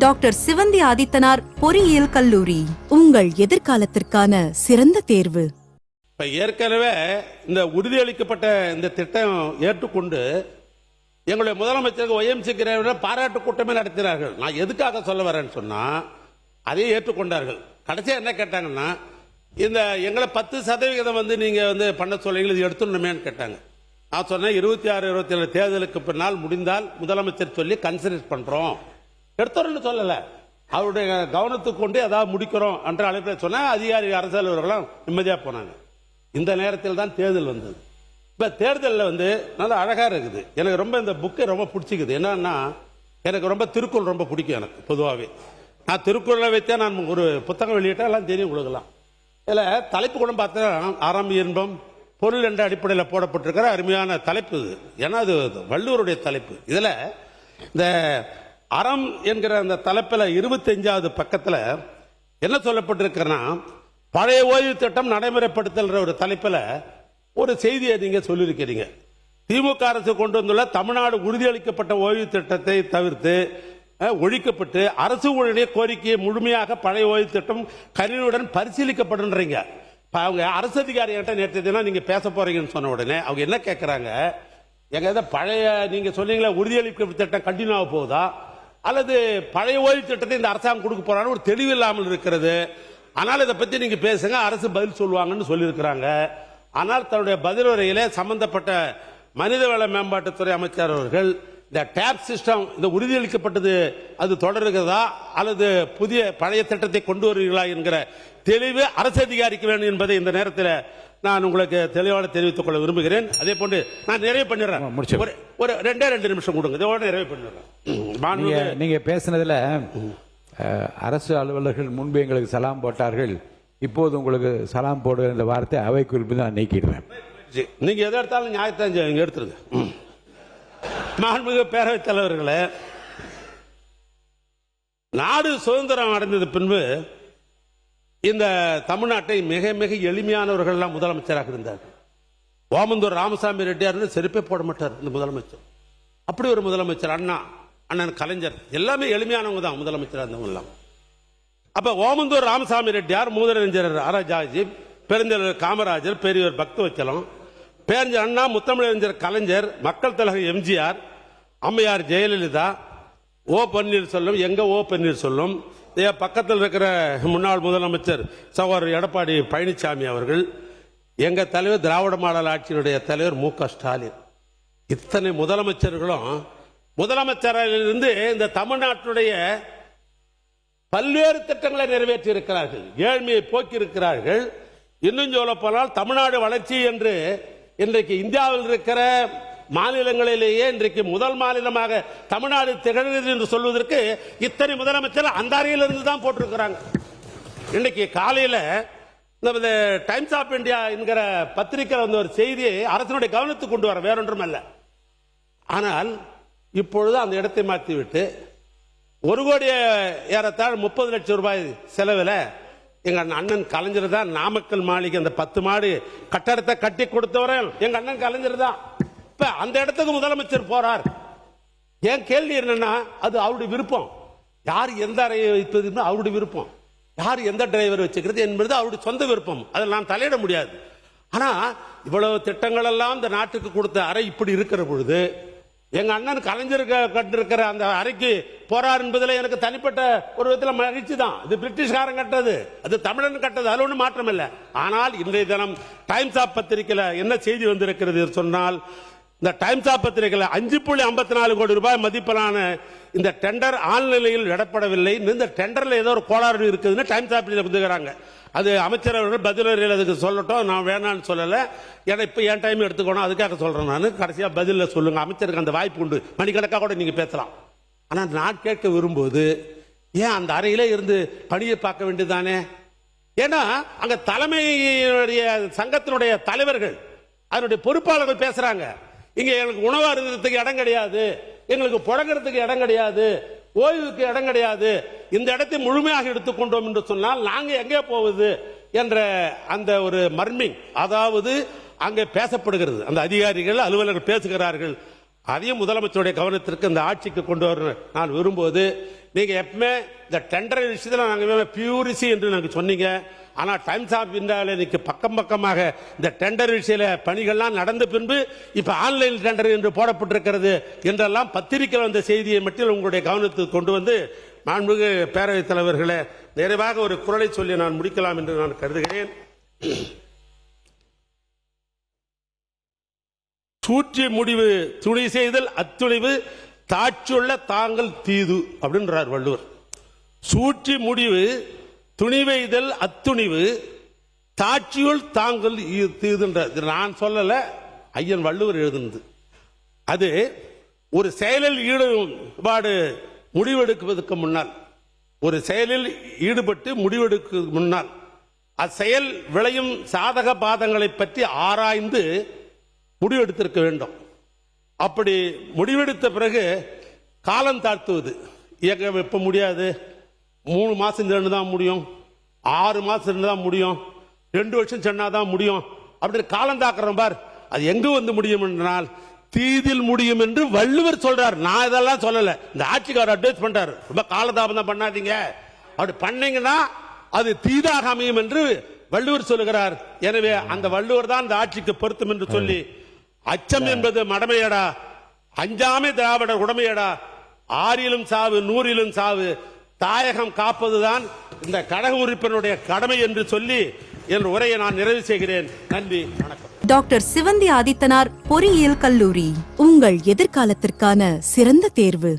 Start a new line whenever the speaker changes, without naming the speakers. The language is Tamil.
டாக்டர் சிவந்தி ஆதித்தனார் பொறியியல் கல்லூரி, உங்கள் எதிர்காலத்திற்கான சிறந்த தேர்வு.
இப்ப ஏற்கனவே இந்த உறுதியளிக்கப்பட்ட இந்த திட்டம் ஏற்றுக்கொண்டு எங்களுடைய முதலமைச்சருக்கு OMC பாராட்டு கூட்டமே நடத்தினார்கள். நான் எதுக்காக சொல்ல வரேன்னு சொன்னா அதையே ஏற்றுக்கொண்டார்கள். கடைசியா என்ன கேட்டாங்கன்னா, இந்த எங்களை 10% நீங்க பண்ண சொல்றீங்க, இது எடுத்துடணுமேன்னு கேட்டாங்க. நான் சொன்னேன் 26, 27 தேர்தலுக்கு பின்னால் முடிந்தால் முதலமைச்சர் சொல்லி கன்சிடர் பண்றோம், எடுத்துறோம்னு சொல்லல, அவருடைய கவனத்துக்கு கொண்டு ஏதாவது முடிக்கிறோம் என்ற அழைப்பில் சொன்ன அதிகாரி அரசு அலுவலர்களும் நிம்மதியா போனாங்க. இந்த நேரத்தில் தான் தேர்தல் வந்தது. இப்ப தேர்தலில் நல்லா அழகா இருக்குது. எனக்கு ரொம்ப இந்த புக்கை ரொம்ப பிடிச்சிக்குது. என்னன்னா, எனக்கு ரொம்ப திருக்குறள் ரொம்ப பிடிக்கும். எனக்கு பொதுவாகவே நான் திருக்குறளை வைத்தே நான் ஒரு புத்தகம் வெளியிட்டா எல்லாம் தெரியும் கொடுக்கலாம். இதுல தலைப்பு கூட பார்த்தா அறம் இன்பம் பொருள் என்ற அடிப்படையில் போடப்பட்டிருக்கிற அருமையான தலைப்பு இது. ஏன்னா அது வள்ளுவருடைய தலைப்பு. இதுல இந்த அறம் என்கிற அந்த தலைப்பில் 25வது பக்கத்தில் என்ன சொல்லப்பட்டிருக்கிறன்னா, பழைய ஓய்வு திட்டம் நடைமுறைப்படுத்தல் ஒரு தலைப்பில் ஒரு செய்தியை நீங்க சொல்லியிருக்கிறீங்க. திமுக அரசு கொண்டு வந்துள்ள தமிழ்நாடு உறுதியளிக்கப்பட்ட ஓய்வு திட்டத்தை தவிர்த்து ஒழிக்கப்பட்டு அரசு ஊழியர் கோரிக்கையை முழுமையாக பழைய ஓய்வு திட்டம் கனிவுடன் பரிசீலிக்கப்படுன்றீங்க. அவங்க அரசு அதிகாரிகிட்ட நேற்று தினம் நீங்க பேச போறீங்கன்னு சொன்ன உடனே அவங்க என்ன கேட்கிறாங்க, எங்க பழைய நீங்க சொன்னீங்களா உறுதியளிக்கப்பட்ட திட்டம் கண்டினியூ ஆக போகுதா அல்லது பழைய ஓய்வு திட்டத்தை இந்த அரசாங்கம் கொடுக்க போறான்னு ஒரு தெளிவு இல்லாமல் இருக்கிறது. ஆனால் இதை பத்தி நீங்க பேசுங்க, அரசு பதில் சொல்லுவாங்கன்னு சொல்லியிருக்கிறாங்க. ஆனால் தன்னுடைய பதில் உரையிலே சம்பந்தப்பட்ட மனிதவள மேம்பாட்டுத்துறை அமைச்சர் அவர்கள் இந்த டேப் சிஸ்டம் இந்த உறுதியளிக்கப்பட்டது அது தொடருகிறதா அல்லது புதிய பழைய திட்டத்தை கொண்டு வருவீர்களா என்கிற தெளிவு அரசு அதிகாரிக்கு வேண்டும் என்பதை இந்த நேரத்தில் நான் உங்களுக்கு தெளிவாக தெரிவித்துக் கொள்ள விரும்புகிறேன். அதே போன்று நான் நிறைவு பண்ணிடுறேன். ஒரு 2 நிமிஷம் கொடுங்க, இதோட நிறைவு பண்ணிடுறேன்.
நீங்க பேசினதுல அரசு அலுவலர்கள் முன்பு எங்களுக்கு சலாம் போட்டார்கள், இப்போது உங்களுக்கு சலாம் போடுகிற இந்த வார்த்தை அவை குறிப்பு தான் நீக்கிடுறேன்.
நீங்க எதை எடுத்தாலும் நியாயத்தை எடுத்துருங்க. மாண்புமிகு பேரவைத் தலைவர்களே, நாடு சுதந்திரம் அடைந்தது பின்பு இந்த தமிழ்நாட்டை மிக மிக எளிமையானவர்கள் எல்லாம் முதலமைச்சராக இருந்தார்கள். ஓமந்தூர் ராமசாமி ரெட்டியார் செருப்பே போட மாட்டார் இந்த முதலமைச்சர். அப்படி ஒரு முதலமைச்சர். அண்ணன் கலைஞர் எல்லாமே எளிமையானவங்க தான் முதலமைச்சராக இருந்தவங்க எல்லாம். அப்ப ஓமந்தூர் ராமசாமி ரெட்டியார், மூதறிஞர் ராஜாஜி, பெருந்தலைவர் காமராஜர், பெரியவர் பக்தவச்சலம், பேரறிஞர் அண்ணா, முத்தமிழறிஞர் கலைஞர், மக்கள் தலைவர் எம்ஜிஆர், அம்மையார் ஜெயலலிதா, ஓ பன்னீர்செல்வம், எங்க ஓ பன்னீர்செல்வம், பக்கத்தில் இருக்கிற முன்னாள் முதலமைச்சர் சகோதரர் எடப்பாடி பழனிசாமி அவர்கள், எங்க தலைவர் திராவிட மாடல் ஆட்சியினுடைய தலைவர் MK ஸ்டாலின், இத்தனை முதலமைச்சர்களும் முதலமைச்சரிலிருந்து இந்த தமிழ்நாட்டுடைய பல்வேறு திட்டங்களை நிறைவேற்றி இருக்கிறார்கள், ஏழ்மையை போக்கி இருக்கிறார்கள். இன்னும் சொல்ல போனால் தமிழ்நாடு வளர்ச்சி என்று இன்றைக்கு இந்தியாவில் இருக்கிற மாநிலங்களிலேயே இன்றைக்கு முதல் மாநிலமாக தமிழ்நாடு திகழ்கிறது என்று சொல்வதற்கு இத்தனை முதலமைச்சர் அந்த அறையிலிருந்து தான் போட்டிருக்கிறாங்க. இன்றைக்கு காலையில் இந்த டைம்ஸ் ஆஃப் இந்தியா என்கிற பத்திரிகை ஒரு செய்தியை அரசனுடைய கவனத்துக்கு கொண்டு வர, வேறொன்றும் அல்ல. ஆனால் இப்பொழுது அந்த இடத்தை மாற்றிவிட்டு 1 கோடி ஏறத்தாழ் 30 லட்சம் ரூபாய் செலவில் எங்க அண்ணன் கலைஞர் தான் நாமக்கல் மாளிகை அந்த 10 மாடி கட்டடத்தை கட்டி கொடுத்தவரை எங்க அண்ணன் கலைஞர் தான். இப்ப அந்த இடத்துக்கு முதலமைச்சர் போறார். என் கேள்வி என்னன்னா, அது அவருடைய விருப்பம். யார் எந்த அறையை வைப்பது அவருடைய விருப்பம், யார் எந்த டிரைவர் வச்சுக்கிறது என்பது அவருடைய சொந்த விருப்பம். அதில் நான் தலையிட முடியாது. ஆனா இவ்வளவு திட்டங்கள் எல்லாம் இந்த நாட்டுக்கு கொடுத்த அறை இப்படி இருக்கிற பொழுது எங்க அண்ணன் கலைஞர் கட்டிருக்கிற அந்த அறைக்கு போறார் என்பதில் எனக்கு தனிப்பட்ட ஒரு விதத்தில் மகிழ்ச்சி தான். இது பிரிட்டிஷ்காரன் கட்டது, அது தமிழன் கட்டது, அது ஒன்றும் மாற்றம் இல்லை. ஆனால் இன்றைய தினம் டைம்ஸ் ஆஃப் பத்திரிகையில் என்ன செய்தி வந்திருக்கிறது சொன்னால், இந்த டைம்ஸ் ஆஃப் பத்திரிகையில் 5.54 கோடி ரூபாய் மதிப்பிலான இந்த டெண்டர் ஆழ்நிலையில் விடப்படவில்லை, இந்த டெண்டர்ல ஏதோ ஒரு கோளாறு இருக்குதுன்னு டைம்ஸ் ஆஃப் கொடுத்துக்கிறாங்க. அது அமைச்சர் அவர்கள் பதில் அதுக்கு சொல்லட்டும், நான் வேணான்னு சொல்லலை. ஏன்னா இப்போ என் டைம் எடுத்துக்கணும், அதுக்காக சொல்றேன். நான் கடைசியாக பதிலில் சொல்லுங்க, அமைச்சருக்கு அந்த வாய்ப்பு உண்டு, மணிக்கணக்காக கூட நீங்க பேசலாம். ஆனால் நான் கேட்க விரும்புவது, ஏன் அந்த அறையிலே இருந்து பணியை பார்க்க வேண்டியதானே? ஏன்னா அங்க தலைமையுடைய சங்கத்தினுடைய தலைவர்கள் அதனுடைய பொறுப்பாளர்கள் பேசுறாங்க, இங்க எங்களுக்கு உணவு அருந்ததுக்கு இடம் கிடையாது, எங்களுக்கு புழங்குறதுக்கு இடம் கிடையாது, ஓய்வுக்கு இடம் கிடையாது, இந்த இடத்தை முழுமையாக எடுத்துக்கொண்டோம் என்று சொன்னால் நாங்க எங்கே போவது என்ற அந்த ஒரு மர்மிங், அதாவது அங்கே பேசப்படுகிறது, அந்த அதிகாரிகள் அலுவலர்கள் பேசுகிறார்கள். அதையும் முதலமைச்சருடைய கவனத்திற்கு இந்த ஆட்சிக்கு கொண்டு வர நான் விரும்புவது, நீங்க எப்பவுமே இந்த டெண்டர் விஷயத்தில் நாங்கள் பியூரிசி என்று நாங்கள் சொன்னீங்க. ஆனால் டைம்ஸ் ஆஃப் இந்தியாவில் இன்னைக்கு பக்கம் பக்கமாக இந்த டெண்டர் விஷய பணிகள்லாம் நடந்த பின்பு இப்ப ஆன்லைன் டெண்டர் என்று போடப்பட்டிருக்கிறது என்றெல்லாம் பத்திரிகை வந்த செய்தியை மட்டும் உங்களுடைய கவனத்துக்கு கொண்டு வந்து மாண்புமிகு பேரவைத் தலைவர்களே, நிறைவாக ஒரு குறளை சொல்லி நான் முடிக்கலாம் என்று நான் கருதுகிறேன். சூற்றி முடிவு துணி செய்தல் அத்துணிவு தாட்சியுள்ள தாங்கள் தீது அப்படின்றார் வள்ளுவர். சூற்றி முடிவு துணிவைதல் அத்துணிவு தாட்சியுள் தாங்கள் தீதுன்றார். நான் சொல்லல, ஐயன் வள்ளுவர் எழுதுனது. அது ஒரு செயலில் ஈடுபாடு முடிவெடுக்குவதற்கு முன்னால், ஒரு செயலில் ஈடுபட்டு முடிவெடுக்க முன்னால் அச்செயல் விளையும் சாதக பாதங்களை பற்றி ஆராய்ந்து முடிவெடுத்திருக்க வேண்டும். அப்படி முடிவெடுத்த பிறகு காலம் தாழ்த்துவது இயக்க வைப்ப முடியாது. 3 மாசம் சென்று தான் முடியும், 6 மாசம் சென்று தான் முடியும், 2 வருஷம் சென்னாதான் முடியும் அப்படின்னு காலம் தாக்குறோம் பார். அது எங்க வந்து முடியும் என்றால் தீதில் முடியும் என்று வள்ளுவர் சொல்றார். நான் இதெல்லாம் சொல்லல, இந்த ஆட்சிக்காரர் அட்வைஸ் பண்றாரு. ரொம்ப காலதாபம் தான் பண்ணாதீங்க, அப்படி பண்ணீங்கன்னா அது தீதாக அமையும் என்று வள்ளுவர் சொல்லுகிறார். எனவே அந்த வள்ளுவர் தான் இந்த ஆட்சிக்கு பொருத்தம் என்று சொல்லி, அச்சம் என்பது மடமையடா, அஞ்சாமே திராவிடர் உடமையடா, 6லும் சாவு 100லும் சாவு, தாயகம் காப்பதுதான் இந்த கழக உறுப்பினருடைய கடமை என்று சொல்லி என் உரையை நான் நிறைவு செய்கிறேன். நன்றி, வணக்கம்.
டாக்டர் சிவந்தி ஆதித்தனார் பொறியியல் கல்லூரி, உங்கள் எதிர்காலத்திற்கான சிறந்த தேர்வு.